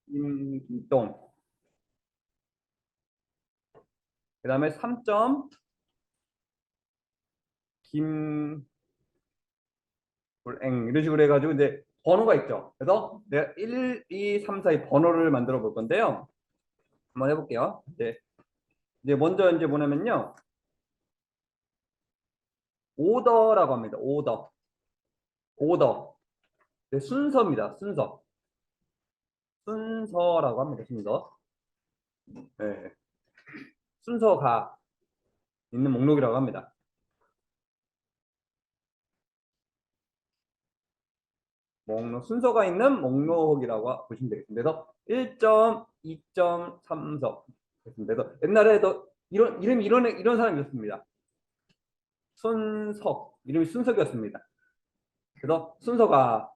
김동. 그 다음에 3점 김불eng 이런 식으로 해가지고 이제 번호가 있죠. 그래서 내가 1, 2, 3, 4의 번호를 만들어 볼 건데요. 한번 해볼게요. 이제 먼저 이제 뭐냐면요. 오더라고 합니다. 오더. 오더. 네, 순서입니다. 순서. 순서라고 합니다. 순서. 네. 순서가 있는 목록이라고 합니다. 목록, 순서가 있는 목록이라고 보시면 되겠습니다. 그래서 1점, 2점, 3점. 그래서 옛날에도 이런 사람이 있었습니다. 순석. 이름이 순석이었습니다. 그래서 순서가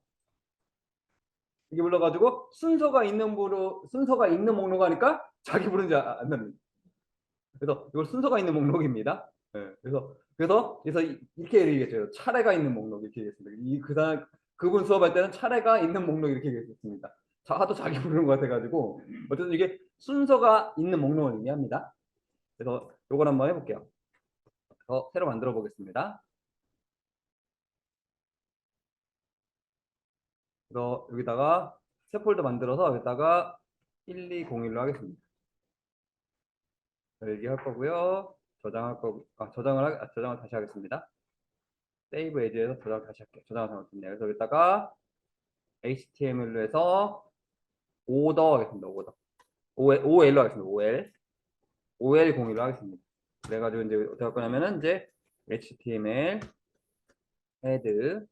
이게 불러가지고 순서가 있는 목록 하니까 자기 부른지 안 납니다. 그래서 이걸 순서가 있는 목록입니다. 네, 그래서 이렇게 얘기했죠. 차례가 있는 목록 이렇게 얘기했습니다. 그분 수업할 때는 차례가 있는 목록 이렇게 얘기했습니다. 하도 자기 부르는 것 같아가지고 어쨌든 이게 순서가 있는 목록을 의미합니다. 그래서 요걸 한번 해볼게요. 새로 만들어 보겠습니다. 그래서 여기다가 새 폴더 만들어서 여기다가 1201로 하겠습니다. 얘기할 거고요. 저장을 다시 하겠습니다. 세이브 에즈에서 저장을 다시 할게요. 저장을 잘못했네요. 그래서 여기다가 HTML로 해서 오더 하겠습니다. 오더. OL로 하겠습니다. OL 01로 하겠습니다. 그래가지고 이제 어떻게 할 거냐면은 이제 HTML 헤드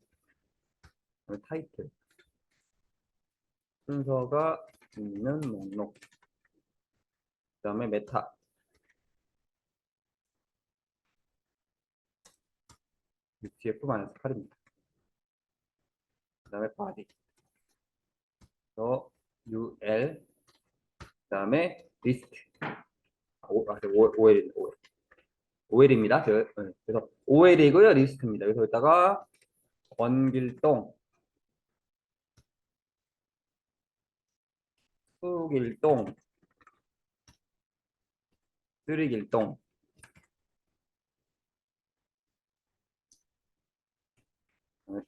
타이틀 순서가 있는 목록 그 다음에 메타 UTF-8입니다. 그 다음에 body UL 그 다음에 리스트 OL입니다. 그래서 OL이고요. 리스트입니다. 그래서 여기다가 권길동 수길동 쓰리길동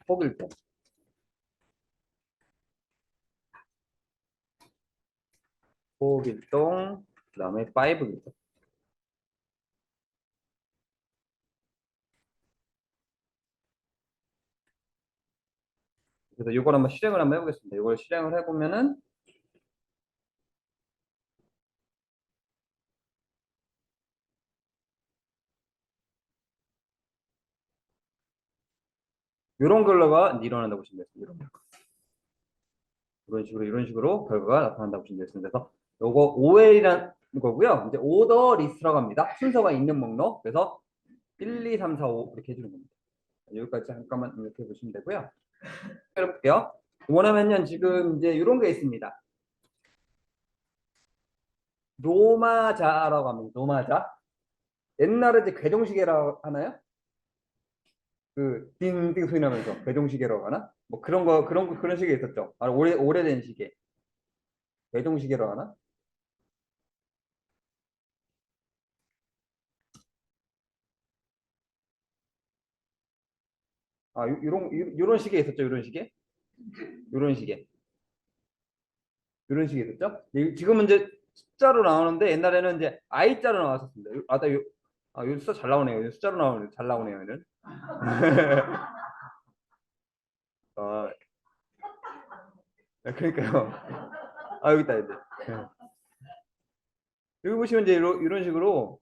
포길동 그 다음에 파이브길동. 그래서 이걸 한번 실행을 한번 해보겠습니다. 이걸 실행을 해보면은 이런 결과가 일어난다고 보시면 되겠습니다. 이런 식으로 결과가 나타난다고 보시면 되겠습니다. 그래서 요거 OL이라는 거고요. 이제 오더 리스트라고 합니다. 순서가 있는 목록. 그래서 1, 2, 3, 4, 5 이렇게 해주는 겁니다. 여기까지 잠깐만 이렇게 보시면 되고요. 해볼게요. 뭐냐면요, 지금 이제 이런 게 있습니다. 노마자라고 합니다. 노마자. 옛날에 이제 궤종시계라고 하나요? 그 띵띵 소리 나면서 궤종시계라고 하나? 뭐 그런 시계 있었죠. 오래된 시계. 궤종시계라고 하나? 요런 시계 있었죠. 요런 시계 있었죠. 지금은 이제 숫자로 나오는데 옛날에는 이제 I자로 나왔었습니다. 요 숫자 잘 나오네요. 숫자로 나오네요. 잘 나오네요. 얘는. 아, 그러니까요. 여기 있다, 이제. 여기 보시면 이제 이런 식으로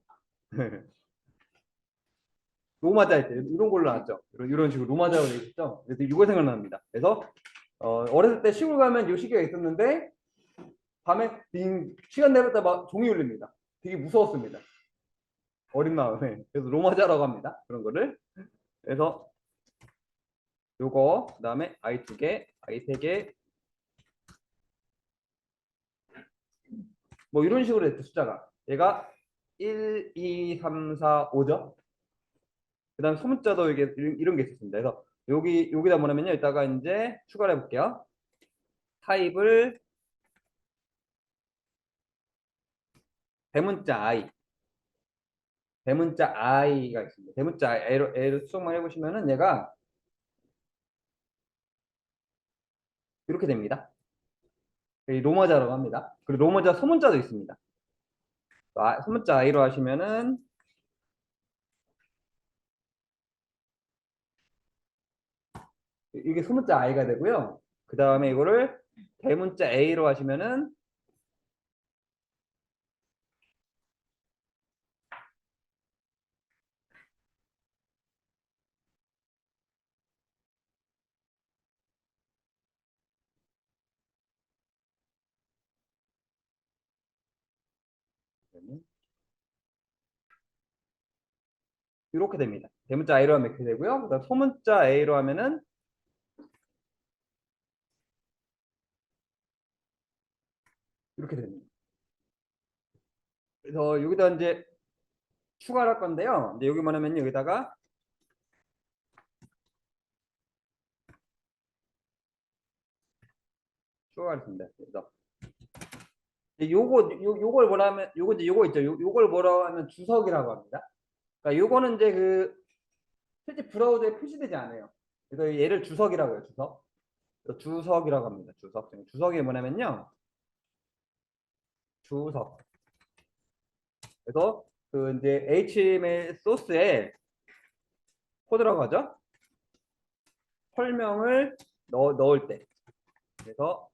로마자 할 때 이런 걸로 나왔죠. 이런 식으로 로마자로 되어 있었죠. 그래서 이거 생각납니다. 그래서 어렸을 때 시골 가면 이 시계가 있었는데 밤에 시간 되면 막 종이 울립니다. 되게 무서웠습니다. 어린 마음에. 그래서 로마자라고 합니다. 그런 거를. 그래서 요거 그다음에 I 2개, I 3개 뭐 이런 식으로 됐죠. 숫자가. 얘가 1, 2, 3, 4, 5죠. 그다음 소문자도 이런 게 있었습니다. 그래서 여기다 뭐냐면요. 이따가 이제 추가를 해볼게요. 타입을 대문자 I, 대문자 I가 있습니다. 대문자 A로 수정만 해보시면은 얘가 이렇게 됩니다. 이 로마자라고 합니다. 그리고 로마자 소문자도 있습니다. 소문자 I로 하시면은 이게 소문자 I가 되고요. 그 다음에 이거를 대문자 A로 하시면은 이렇게 됩니다. 대문자 I로 하면 이렇게 되고요. 그다음 소문자 A로 하면은 이렇게 됩니다. 그래서 여기다 이제 추가를 할 건데요. 이제 여기만 하면 여기다가 추가하겠습니다. 그래서 요걸 뭐라 하면 요거 이제 요거 있죠. 요걸 뭐라고 하면 주석이라고 합니다. 그러니까 요거는 이제 그 실제 브라우저에 표시되지 않아요. 그래서 얘를 주석이라고 해요. 주석. 주석이라고 합니다. 주석. 주석이 뭐냐면요. 주석. 그래서 그 이제 HTML 소스에 코드라고 하죠. 설명을 넣을 때. 그래서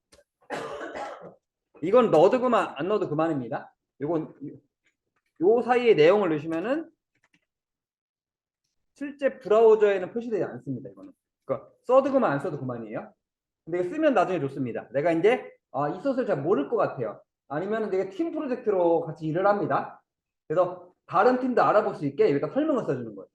이건 넣어도 그만 안 넣어도 그만입니다. 이건 요 사이에 내용을 넣으시면은 실제 브라우저에는 표시되지 않습니다. 이거는. 그러니까 써도 그만 안 써도 그만이에요. 근데 이거 쓰면 나중에 좋습니다. 내가 이제 이 소스를 잘 모를 것 같아요. 아니면 내가 팀 프로젝트로 같이 일을 합니다. 그래서 다른 팀도 알아볼 수 있게 여기다 설명을 써주는 거예요.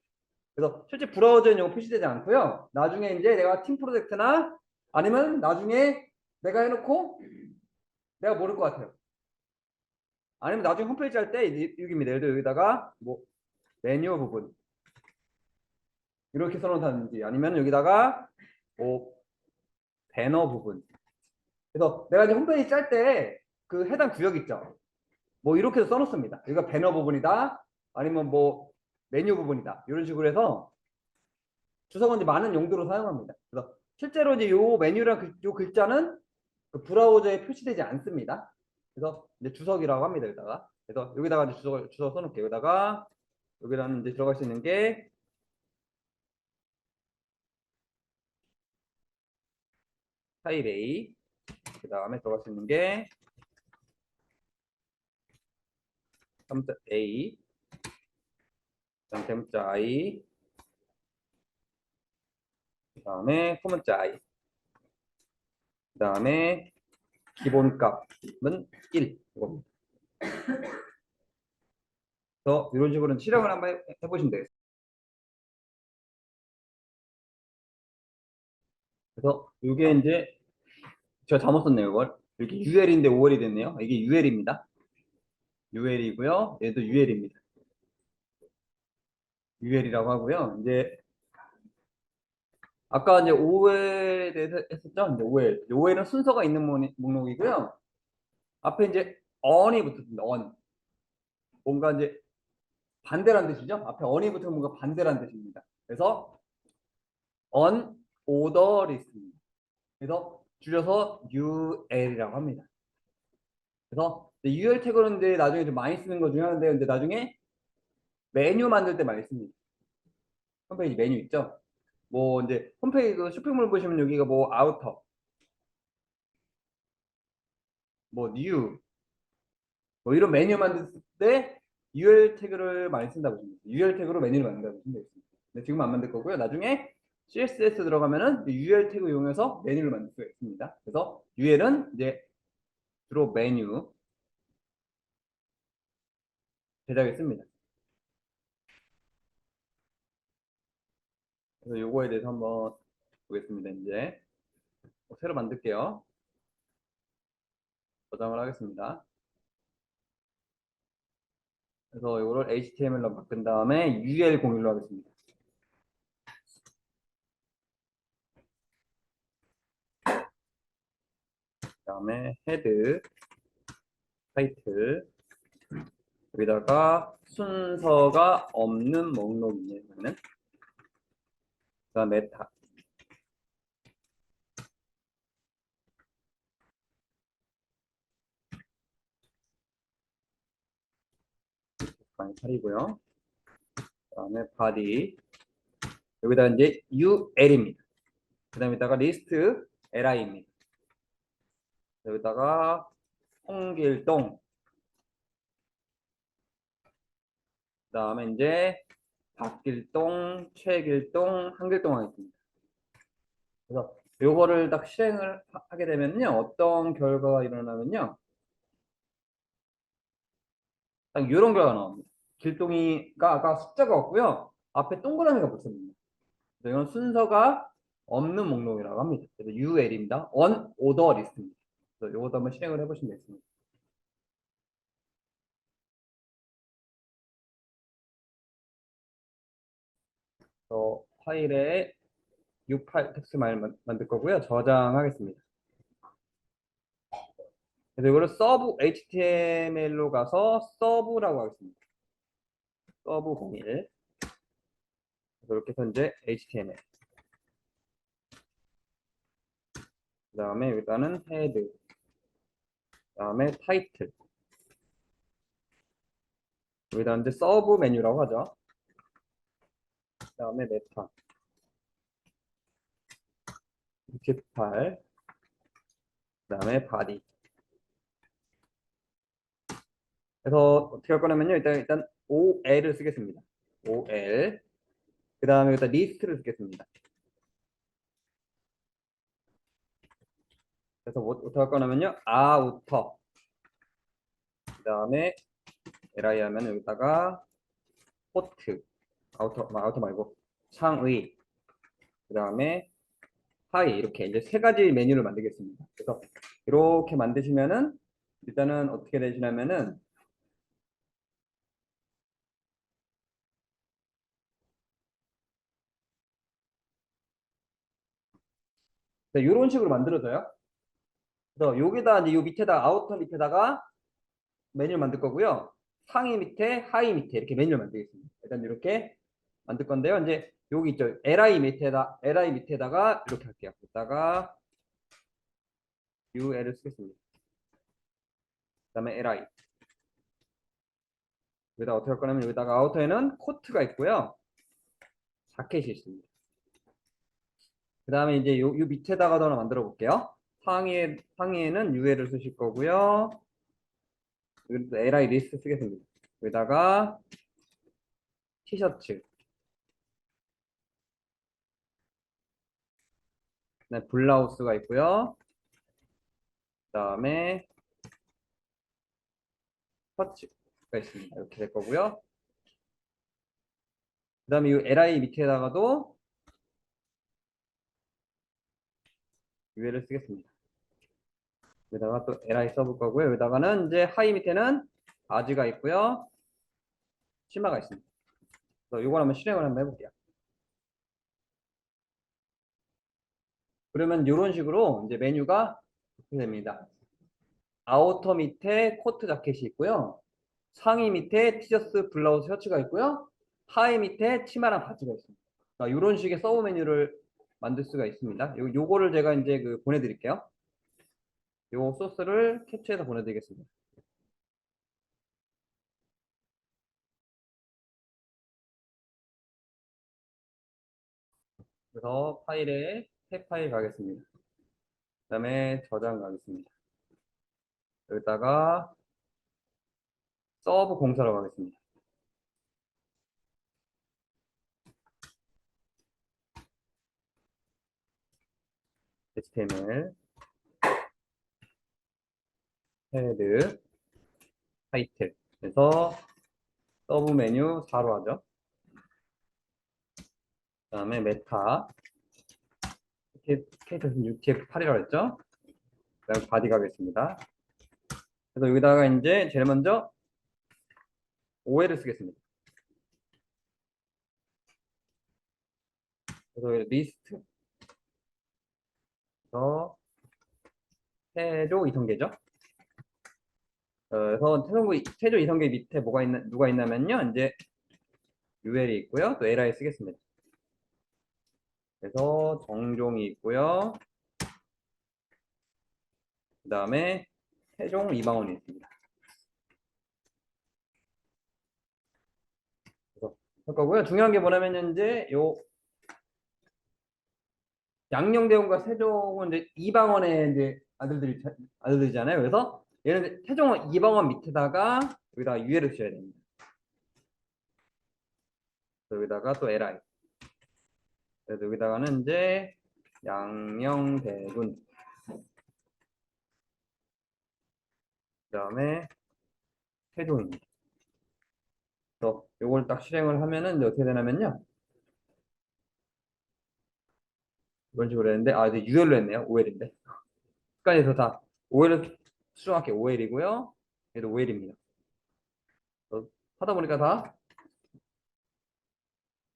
그래서 실제 브라우저에는 이거 표시되지 않고요. 나중에 이제 내가 팀 프로젝트나 아니면 나중에 내가 해놓고 내가 모를 것 같아요. 아니면 나중에 홈페이지 할 때 여기입니다. 예를 들어 여기다가 뭐 메뉴 부분 이렇게 써놓다든지 아니면 여기다가 뭐 배너 부분. 그래서 내가 이제 홈페이지 짤 때 그 해당 구역 있죠. 뭐 이렇게 써놓습니다. 여기가 배너 부분이다. 아니면 뭐 메뉴 부분이다. 이런 식으로 해서 주석은 이제 많은 용도로 사용합니다. 그래서 실제로 이제 요 메뉴랑 요 글자는 그 브라우저에 표시되지 않습니다. 그래서 이제 주석이라고 합니다. 여기다가. 그래서 여기다가 이제 주석 써놓을게요. 여기다가 여기다는 이제 들어갈 수 있는 게 파일 A. 그 다음에 들어갈 수 있는 게 3A. 그다음 대문자 I. 그 다음에 소문자 I. 그 다음에 기본값은 1. 이겁니다. 그래서 이런 식으로 실행을 한번 해보시면 되겠습니다. 그래서 이게 이제 제가 잘못 썼네요. 이걸 이렇게 UL인데 5월이 됐네요. 이게 UL입니다. UL이고요. 얘도 UL입니다. UL이라고 하고요. 이제 아까 이제 OL에 대해서 했었죠. 이제 OL. OL은 순서가 있는 목록이고요. 앞에 이제 on이 붙었습니다. on. 뭔가 이제 반대란 뜻이죠. 앞에 on이 붙으면 뭔가 반대란 뜻입니다. 그래서 on order list입니다. 그래서 줄여서 UL이라고 합니다. 그래서 UL 태그는 이제 나중에 좀 많이 쓰는 것 중에 하나인데, 근데 나중에 메뉴 만들 때 많이 씁니다. 홈페이지 메뉴 있죠? 뭐 이제 홈페이지 그 쇼핑몰 보시면 여기가 뭐 아우터, 뭐 뉴, 뭐 이런 메뉴 만들 때 UL 태그를 많이 쓴다고 보시면 돼요. UL 태그로 메뉴를 만든다고 보시면 되겠습니다. 근데 지금 안 만들 거고요. 나중에 CSS 들어가면은 UL 태그 이용해서 메뉴를 만들 수가 있습니다. 그래서 UL은 이제 주로 메뉴 제작에 씁니다. 그래서 요거에 대해서 한번 보겠습니다. 이제 새로 만들게요. 저장을 하겠습니다. 그래서 이거를 HTML로 바꾼 다음에 UL01로 하겠습니다. 그 다음에 헤드, 타이틀, 여기다가 순서가 없는 목록이네요. 그다음 메타. 많이 차리고요. 그다음에 body. 여기다 이제 UL입니다. 그다음에다가 리스트 LI입니다. 여기다가 홍길동. 그다음에 이제 박길동, 최길동, 한길동 하겠습니다. 그래서 요거를 딱 실행을 하게 되면요, 어떤 결과가 일어나면요, 딱 이런 결과가 나옵니다. 길동이가 아까 숫자가 없고요, 앞에 동그라미가 붙습니다. 그래서 이건 순서가 없는 목록이라고 합니다. 그래서 UL입니다. Unorder List입니다. 그래서 요것도 한번 실행을 해보시면 되겠습니다. 파일에 U8 텍스트 파일 만들 거고요. 저장하겠습니다. 그래서 이거를 서브 HTML로 가서 서브라고 하겠습니다. 서브 01. 이렇게 해서 이제 HTML. 그 다음에 여기다는 헤드. 그 다음에 타이틀. 여기다 이제 서브 메뉴라고 하죠. 그 다음에 메타. UTF-8. 그 다음에 바디. 그래서 어떻게 할 거냐면요. 일단 OL을 쓰겠습니다. OL. 그 다음에 여기다 리스트를 쓰겠습니다. 그래서 어떻게 할 거냐면요. 아우터. 그 다음에 li 하면 여기다가 포트. 아우터 말고 상의. 그 다음에 하이. 이렇게 이제 세 가지 메뉴를 만들겠습니다. 그래서 이렇게 만드시면은 일단은 어떻게 되시냐면은 이런 식으로 만들어져요. 그래서 여기다 이제 요 밑에다 아우터 밑에다가 메뉴를 만들 거고요. 상위 밑에, 하위 밑에 이렇게 메뉴를 만들겠습니다. 일단 이렇게 만들 건데요. 이제 여기 있죠. li 밑에다가 이렇게 할게요. 여기다가 ul을 쓰겠습니다. 그다음에 li. 여기다 어떻게 할 거냐면 여기다가 아우터에는 코트가 있고요. 자켓이 있습니다. 그 다음에 이제 요 밑에다가도 하나 만들어 볼게요. 상위에는 ul을 쓰실 거고요. 여기도 li 리스트 쓰겠습니다. 여기다가 티셔츠. 네, 블라우스가 있고요. 그 다음에 셔츠가 있습니다. 이렇게 될 거고요. 그 다음에 이 li 밑에다가도 UL을 쓰겠습니다. 여기다가 또 li 써볼 거고요. 여기다가는 이제 하이 밑에는 바지가 있고요. 치마가 있습니다. 그래서 이걸 한번 실행을 한번 해볼게요. 그러면 이런 식으로 이제 메뉴가 이렇게 됩니다. 아우터 밑에 코트 자켓이 있고요. 상의 밑에 티셔츠, 블라우스, 셔츠가 있고요. 하의 밑에 치마랑 바지가 있습니다. 이런 식의 서브 메뉴를 만들 수가 있습니다. 요거를 제가 이제 보내드릴게요. 요 소스를 캡처해서 보내드리겠습니다. 그래서 파일에 새 파일 가겠습니다. 그 다음에 저장 가겠습니다. 여기다가 서브 공사로 가겠습니다. HTML, 헤드, 타이틀. 그래서 서브 메뉴 4로 하죠. 그 다음에 메타, 케이스 UTF-8이라고 했죠. 그 다음에 바디 가겠습니다. 그래서 여기다가 이제 제일 먼저 OL을 쓰겠습니다. 그래서 리스트, 그래서 세조 이성계죠. 그래서 최저 이성계 밑에 누가 있냐면요. 이제 UL이 있고요. 또 LI 쓰겠습니다. 그래서 정종이 있고요. 그 다음에 태종 이방원이 있습니다. 그래서 할 거고요. 중요한 게 뭐냐면 이제 요 양녕대원과 세종은 이제 이방원의 이제 아들들이잖아요. 그래서 얘는 태종은 이방원 밑에다가 여기다가 유예를 써야 됩니다. 여기다가 또 LI. 그래서 여기다가는 이제 양녕대군. 그다음에 세종입니다. 그래서 요걸 딱 실행을 하면은 이제 어떻게 되냐면요. 이런 식으로 했는데 이제 유혈로 했네요. OL인데. 습관에서 다 OL을 수정할게 OL이고요. 얘도 OL입니다. 하다 보니까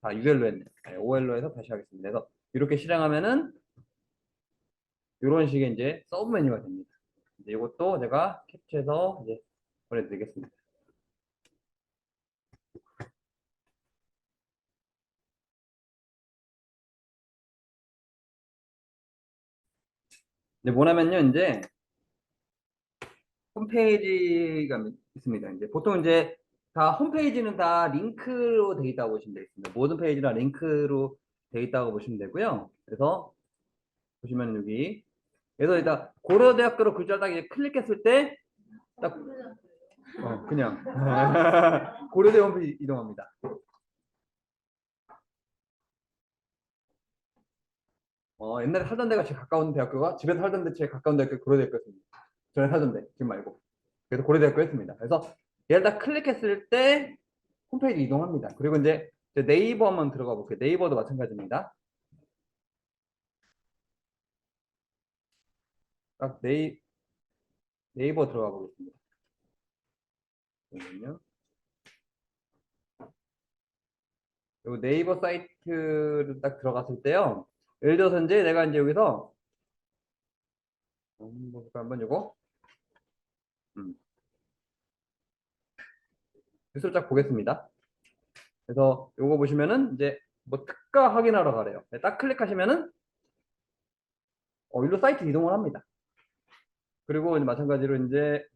다 유혈로 했네. 네, OL로 해서 다시 하겠습니다. 그래서 이렇게 실행하면은 이런 식의 이제 서브 메뉴가 됩니다. 이제 이것도 제가 캡처해서 이제 보내드리겠습니다. 이제 뭐냐면요, 이제 홈페이지가 있습니다. 이제 보통 이제 다 홈페이지는 다 링크로 되어 있다고 보시면 되겠습니다. 모든 페이지가 링크로 되어 있다고 보시면 되고요. 그래서 보시면 여기 그래서 일단 고려대학교로 글자를 딱 이제 클릭했을 때 딱 그냥 고려대 홈페이지 이동합니다. 옛날에 살던 데가 제일 가까운 대학교가 집에서 살던 데 제일 가까운 대학교 고려대학교였습니다. 전에 살던 데 지금 말고. 그래서 고려대학교였습니다. 그래서 얘를 딱 클릭했을 때 홈페이지 이동합니다. 그리고 이제 네이버 한번 들어가 볼게요. 네이버도 마찬가지입니다. 딱 네이버 들어가 보겠습니다. 잠깐만요. 요 네이버 사이트를 딱 들어갔을 때요. 예를 들어서 이제 내가 이제 여기서 한번 이거 뉴스를 쫙 보겠습니다. 그래서 요거 보시면은 이제 뭐 특가 확인하러 가래요. 딱 클릭하시면은 일로 사이트 이동을 합니다. 그리고 이제 마찬가지로 이제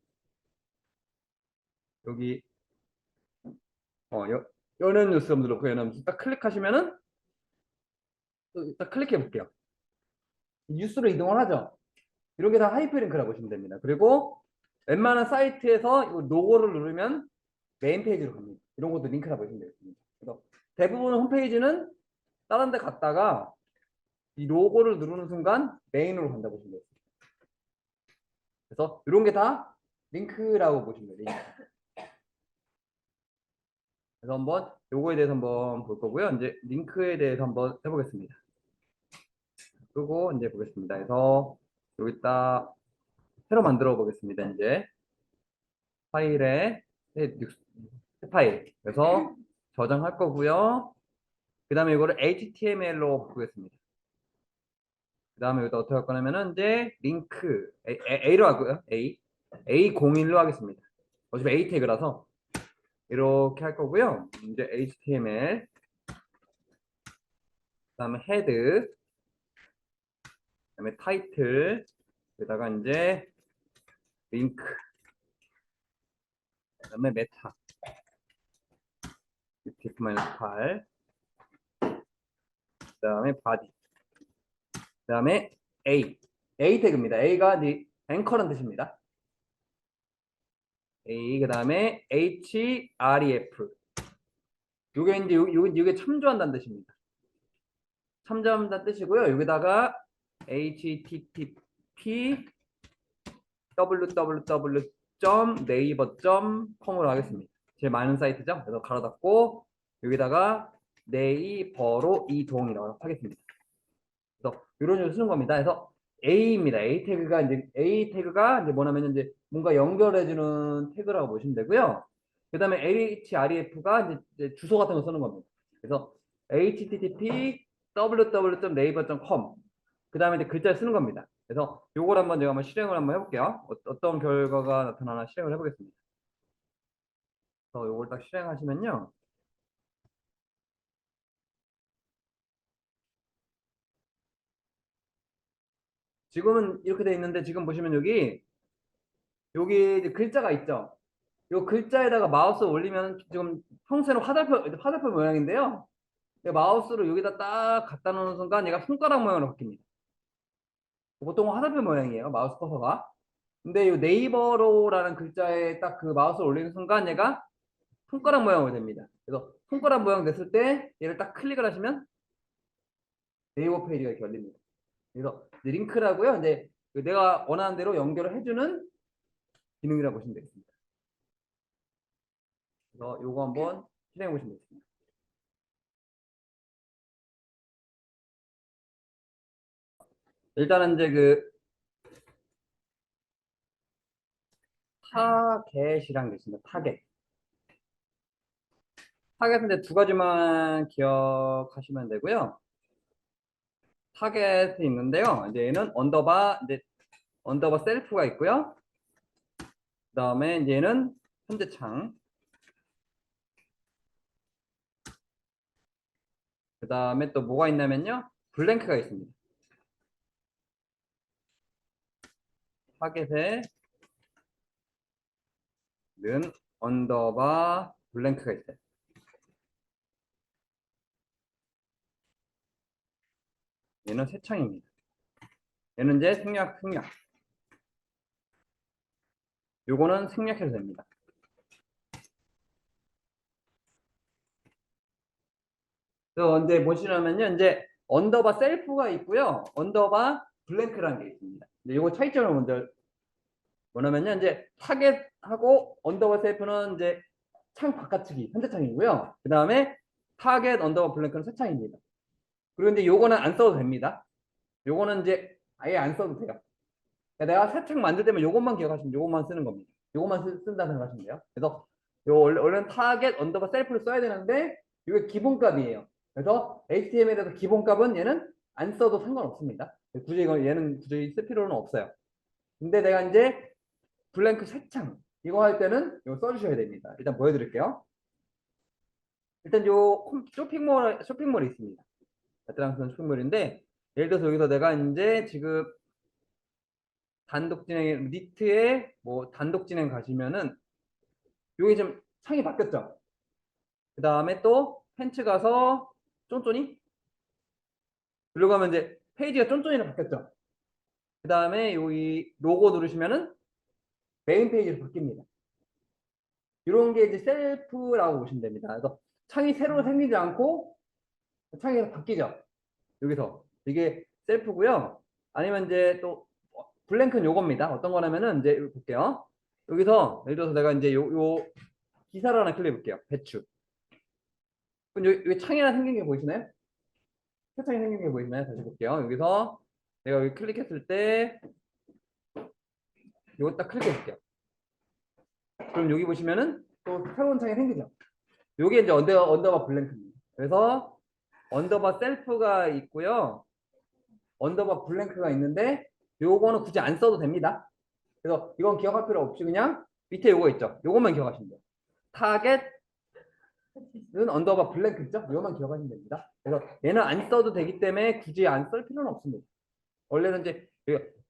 여기 연예 뉴스 한번 들어볼게요. 연예 뉴스 딱 클릭하시면은 딱 클릭해 볼게요. 뉴스로 이동을 하죠. 이런 게 다 하이퍼링크라고 보시면 됩니다. 그리고 웬만한 사이트에서 이 로고를 누르면 메인 페이지로 갑니다. 이런 것도 링크라고 보시면 되겠습니다. 그래서 대부분 홈페이지는 다른 데 갔다가 이 로고를 누르는 순간 메인으로 간다고 보시면 되겠습니다. 그래서 이런 게 다 링크라고 보시면 돼요. 링크. 그래서 한번 요거에 대해서 한번 볼 거고요. 이제 링크에 대해서 한번 해보겠습니다. 끄고 이제 보겠습니다. 그래서 여기다 새로 만들어 보겠습니다. 이제 파일에 새 파일. 그래서 저장할 거고요. 그 다음에 이거를 HTML로 바꾸겠습니다. 그 다음에 여기다 어떻게 할 거냐면은 이제 링크 A로 하고요. A01로 하겠습니다. 어차피 A 태그라서 이렇게 할 거고요. 이제 HTML 그다음에 헤드 그다음에 타이틀 여기다가 이제 링크 그다음에 메타 UTF-8 그다음에 바디 그다음에 A 태그입니다. A가 이제 앵커라는 뜻입니다. A 그다음에 href 요게 이제 요게 참조한다는 뜻입니다. 참조한다는 뜻이고요. 여기다가 http www.naver.com으로 하겠습니다. 제일 많은 사이트죠. 그래서 가로 닫고 여기다가 네이버로 이동이라고 하겠습니다. 그래서 이런 식으로 쓰는 겁니다. 그래서 A입니다. A 태그가 이제 뭐냐면 이제 뭔가 연결해주는 태그라고 보시면 되고요. 그 다음에 href가 이제 주소 같은 거 쓰는 겁니다. 그래서 http www.naver.com 그 다음에 이제 글자를 쓰는 겁니다. 그래서 요걸 한번 제가 한번 실행을 한번 해볼게요. 어떤 결과가 나타나나 실행을 해보겠습니다. 그래서 요걸 딱 실행하시면요. 지금은 이렇게 돼 있는데 지금 보시면 여기 이제 글자가 있죠. 요 글자에다가 마우스 올리면 지금 평소에는 화살표 모양인데요. 마우스로 여기다 딱 갖다 놓는 순간 얘가 손가락 모양으로 바뀝니다. 보통 화살표 모양이에요. 마우스 커서가. 근데 이 네이버로라는 글자에 딱 그 마우스를 올리는 순간 얘가 손가락 모양으로 됩니다. 그래서 손가락 모양 됐을 때 얘를 딱 클릭을 하시면 네이버 페이지가 이렇게 열립니다. 그래서 이제 링크라고요. 이제 그 내가 원하는 대로 연결을 해주는 기능이라고 보시면 되겠습니다. 그래서 요거 한번 실행해 보시면 되겠습니다. 일단은 이제 그 타겟이라는 게 있습니다. 타겟. 타겟은 이제 두 가지만 기억하시면 되고요. 타겟이 있는데요. 이제 얘는 언더바 셀프가 있고요. 그 다음에 이제 얘는 현재창. 그 다음에 또 뭐가 있냐면요. 블랭크가 있습니다. 타겟에는 언더바 블랭크가 있어요. 얘는 새 창입니다. 얘는 이제 생략. 요거는 생략해도 됩니다. 그래서 이제 보시려면요. 이제 언더바 셀프가 있고요. 언더바 블랭크라는 게 있습니다. 근데 요거 차이점을 먼저 뭐냐면요. 이제 타겟하고 언더바 셀프는 이제 창 바깥쪽이 현재 창이고요. 그 다음에 타겟 언더바 블랭크는 새 창입니다. 그리고 이제 요거는 안 써도 됩니다. 요거는 이제 아예 안 써도 돼요. 그러니까 내가 새 창 만들 때면 요것만 기억하시면 요것만 쓰는 겁니다. 요것만 쓴다 생각하시면 돼요. 그래서 요 원래는 타겟 언더바 셀프를 써야 되는데 이게 기본값이에요. 그래서 HTML에서 기본값은 얘는 안 써도 상관없습니다. 굳이 얘는 굳이 쓸 필요는 없어요. 근데 내가 이제 블랭크 새 창 이거 할 때는 이거 써주셔야 됩니다. 일단 보여드릴게요. 일단 요 쇼핑몰이 있습니다. 베트남에서는 쇼핑몰인데 예를 들어서 여기서 내가 이제 지금 단독 진행 니트에 뭐 단독 진행 가시면은 요게 좀 창이 바뀌었죠. 그 다음에 또 팬츠 가서 쫀쫀이 그리고 가면 이제 페이지가 쫀쫀이로 바뀌었죠. 그 다음에 여기 로고 누르시면은 메인 페이지로 바뀝니다. 이런 게 이제 셀프라고 보시면 됩니다. 그래서 창이 새로 생기지 않고 창이 바뀌죠. 여기서 이게 셀프고요. 아니면 이제 또 블랭크는 요겁니다. 어떤 거냐면은 이제 여기 볼게요. 여기서 예를 들어서 내가 이제 요 기사를 하나 클릭해 볼게요. 배추. 그럼 여기 창이 하나 생긴 게 보이시나요? 세창이 생긴 게 보이시나요? 다시 볼게요. 여기서 내가 여기 클릭했을 때 이거 딱 클릭해 볼게요. 그럼 여기 보시면은 또 새로운 창이 생기죠. 요게 이제 언더바 블랭크입니다. 그래서 언더바 셀프가 있고요. 언더바 블랭크가 있는데 요거는 굳이 안 써도 됩니다. 그래서 이건 기억할 필요 없이 그냥 밑에 요거 있죠. 요것만 기억하시면 돼요. 타겟은 언더바 블랭크 있죠? 요것만 기억하시면 됩니다. 그래서 얘는 안 써도 되기 때문에 굳이 안 쓸 필요는 없습니다. 원래는 이제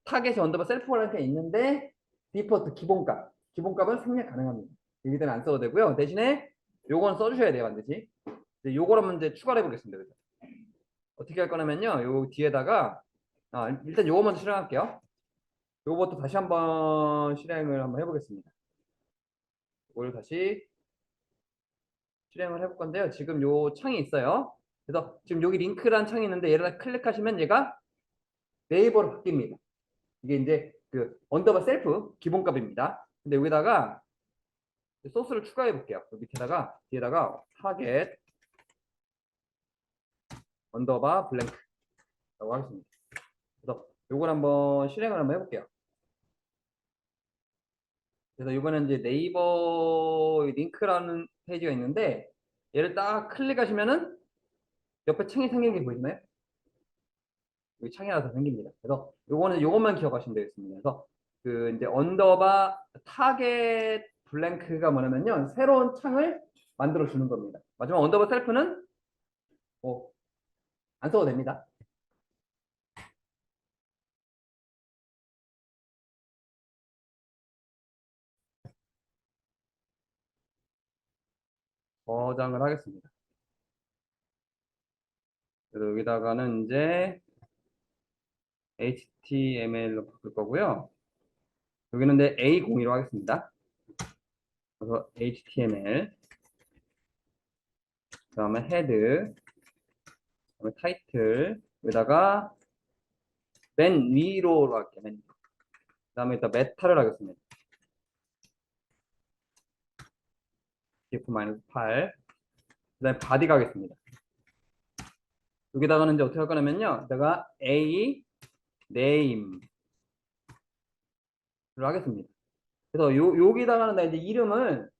타겟이 언더바 셀프가 있는데 디퍼트 기본값은 생략 가능합니다. 여기다는 안 써도 되고요. 대신에 요건 써주셔야 돼요. 반드시. 요걸 한번 이제 추가를 해보겠습니다. 그래서 어떻게 할 거냐면요. 요 뒤에다가 일단 요거 먼저 실행할게요. 요것부터 다시 한번 실행을 한번 해보겠습니다. 이걸 다시 실행을 해볼 건데요. 지금 요 창이 있어요. 그래서 지금 여기 링크란 창이 있는데 얘를 클릭하시면 얘가 네이버로 바뀝니다. 이게 이제 그 언더바 셀프 기본값입니다. 근데 여기다가 소스를 추가해 볼게요. 밑에다가 뒤에다가 타겟 언더바 블랭크라고 하겠습니다. 그래서 요걸 한번 실행을 한번 해볼게요. 그래서 이번엔 이제 네이버 링크라는 페이지가 있는데 얘를 딱 클릭하시면은 옆에 창이 생긴 게 보이나요? 여기 창이 하나 더 생깁니다. 그래서 요것만 기억하시면 되겠습니다. 그래서 그 이제 언더바 타겟 블랭크가 뭐냐면요, 새로운 창을 만들어 주는 겁니다. 마지막 언더바 셀프는 뭐 안 써도 됩니다. 저장을 하겠습니다. 그래서 여기다가는 이제 HTML로 바꿀 거고요. 여기는 이제 A02로 하겠습니다. 그래서 HTML, 그 다음에 헤드, 그다음에 타이틀, 여기다가 맨 위로 할게요. 맨 위로. 그 다음에 일단 메타를 하겠습니다. df-8. 그 다음에 바디 가겠습니다. 여기다가는 이제 어떻게 할 거냐면요, 내가 A 네임으로 하겠습니다. 그래서 여기다가는 나 이제 이름을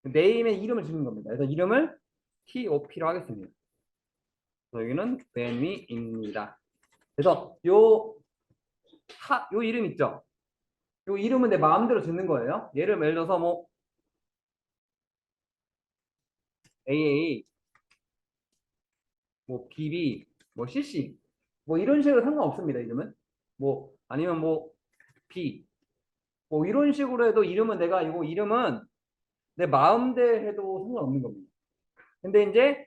네임의 이름을 주는 겁니다. 그래서 이름을 TOP로 하겠습니다. 그래서 여기는 맨 위입니다. 그래서 요 이름 있죠? 요 이름은 내 마음대로 짓는 거예요. 예를 들어서 뭐 AA, 뭐 BB, 뭐 CC, 뭐 이런 식으로 상관없습니다. 이름은 뭐 아니면 뭐 B, 뭐 이런 식으로 해도 이름은 내가 이름은 내 마음대로 해도 상관없는 겁니다. 근데 이제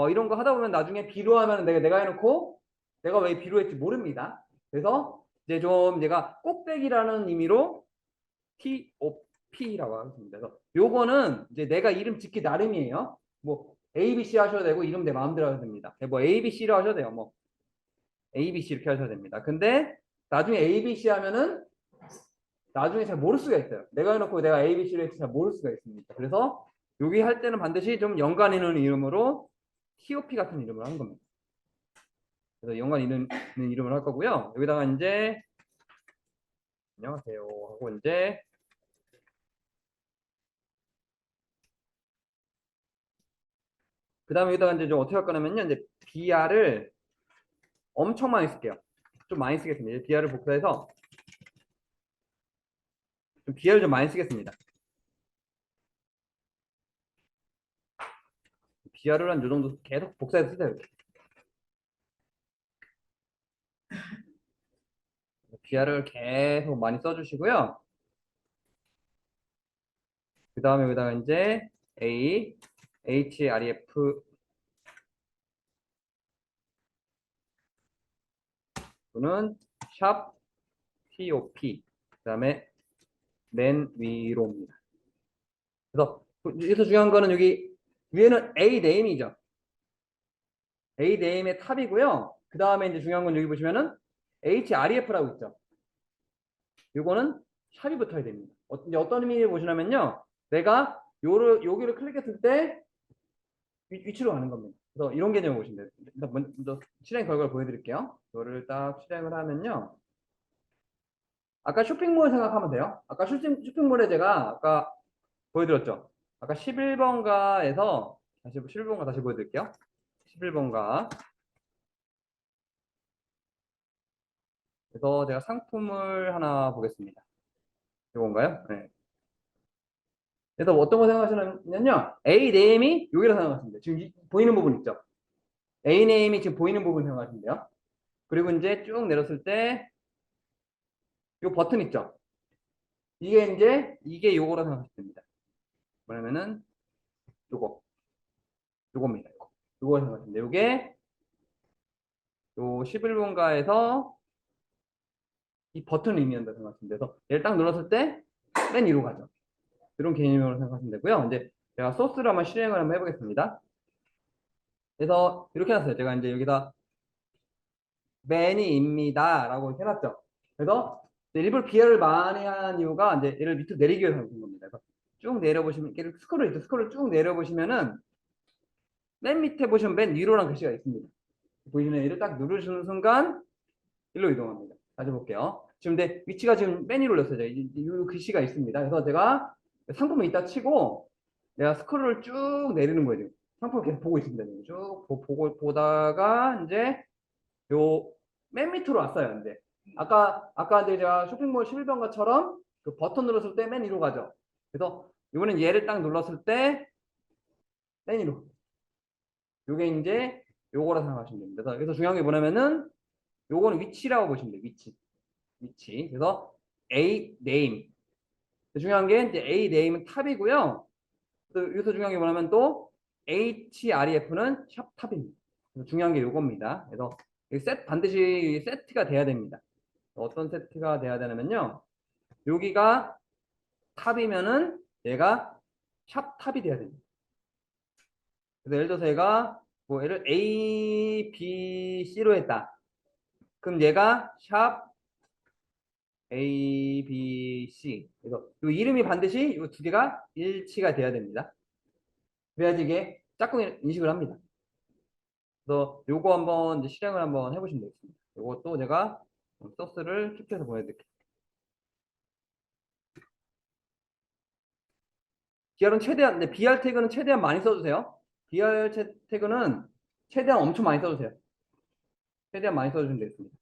이런 거 하다 보면 나중에 B로 하면 내가 해놓고 내가 왜 B로 했지 모릅니다. 그래서 이제 좀 얘가 꼭대기라는 의미로 TOP라고 하겠습니다. 그래서 요거는 이제 내가 이름 짓기 나름이에요. 뭐 ABC 하셔도 되고 이름 내 마음대로 하셔도 됩니다. 뭐 ABC로 하셔도 돼요. 뭐 ABC 이렇게 하셔도 됩니다. 근데 나중에 ABC 하면은 나중에 잘 모를 수가 있어요. 내가 해놓고 내가 ABC를 해서 잘 모를 수가 있습니다. 그래서 여기 할 때는 반드시 좀 연관 있는 이름으로 TOP 같은 이름을 하는 겁니다. 그래서 연관 있는 이름을 할 거고요. 여기다가 이제 안녕하세요 하고 이제 그 다음에 여기다가 이제 좀 어떻게 할 거냐면요, 이제 BR을 엄청 많이 쓸게요. 좀 많이 쓰겠습니다. BR을 복사해서 BR을 좀 많이 쓰겠습니다. BR을 한 요 정도 계속 복사해서 쓰세요. 이렇게. BR을 계속 많이 써주시고요. 그 다음에 여기다가 이제 A, href 는 샵 top 그 다음에 맨 위로입니다. 그래서 여기서 중요한 거는 여기 위에는 A 네임이죠. A 네임의 탑이고요. 그 다음에 이제 중요한 건 여기 보시면은 href라고 있죠. 요거는 샵이 붙어야 됩니다. 이제 어떤 의미를 보시냐면요, 내가 여기를 클릭했을 때 위치로 가는 겁니다. 그래서 이런 개념을 보시면 돼요. 일단 먼저 실행 결과를 보여드릴게요. 이거를 딱 실행을 하면요, 아까 쇼핑몰 생각하면 돼요. 아까 쇼핑몰에 제가 아까 보여드렸죠. 아까 11번가에서 다시 11번가 다시 보여드릴게요. 11번가. 그래서 제가 상품을 하나 보겠습니다. 이건가요? 네. 그래서 어떤 거 생각하시냐면요, A 네임이 여기로 생각하시면 돼요. 지금 보이는 부분 있죠. A 네임이 지금 보이는 부분 생각하시면 돼요. 그리고 이제 쭉 내렸을 때 이 버튼 있죠. 이게 요거로 생각하시면 됩니다. 뭐냐면은 요겁니다. 요거 생각하시면 돼요. 요게 요 11번가에서 이 버튼을 의미한다 생각하시면 돼서 얘를 딱 눌렀을 때 맨 위로 가죠. 이런 개념으로 생각하시면 되고요. 이제 제가 소스를 한번 실행을 한번 해보겠습니다. 그래서 이렇게 해놨어요. 제가 이제 여기다 맨이입니다 라고 이렇게 해놨죠. 그래서 일부러 비하를 많이 한 이유가 이제 얘를 밑으로 내리기 위해서 그런 겁니다. 그래서 쭉 내려보시면 스크롤을 쭉 내려보시면은 맨 밑에 보시면 맨 위로라는 글씨가 있습니다. 보이시면 얘를 딱 누르시는 순간 일로 이동합니다. 다시 볼게요. 지금 내 위치가 지금 맨 위로 올렸어요. 이 글씨가 있습니다. 그래서 제가 상품을 이따 치고 내가 스크롤을 쭉 내리는 거예요. 지금. 상품을 계속 보고 있습니다. 쭉 보다가 이제 요 맨 밑으로 왔어요. 근데 아까 이제 제가 쇼핑몰 11번가처럼 그 버튼 눌렀을 때 맨 위로 가죠. 그래서 이번엔 얘를 딱 눌렀을 때 맨 위로. 요게 이제 요거라 생각하시면 됩니다. 그래서 중요한 게 뭐냐면은 요거는 위치라고 보시면 돼요. 위치. 그래서 A name. 중요한 게 이제 A name은 탑이고요. 또 여기서 중요한 게 뭐냐면 또 href는 샵 탑입니다. 그래서 중요한 게 요겁니다. 그래서 반드시 세트가 돼야 됩니다. 어떤 세트가 돼야 되냐면요. 여기가 탑이면은 얘가 샵 탑이 돼야 됩니다. 그래서 예를 들어서 얘가 뭐 얘를 A, B, C로 했다. 그럼 얘가 샵 A, B, C. 그래서 이 이름이 반드시 이 두 개가 일치가 돼야 됩니다. 그래야지 이게 짝꿍 인식을 합니다. 그래서 요거 한번 이제 실행을 한번 해보시면 되겠습니다. 요것도 제가 소스를 캡처해서 보내드릴게요. BR은 최대한, 근데 BR 태그는 최대한 많이 써주세요. BR 태그는 최대한 엄청 많이 써주세요. 최대한 많이 써주시면 되겠습니다.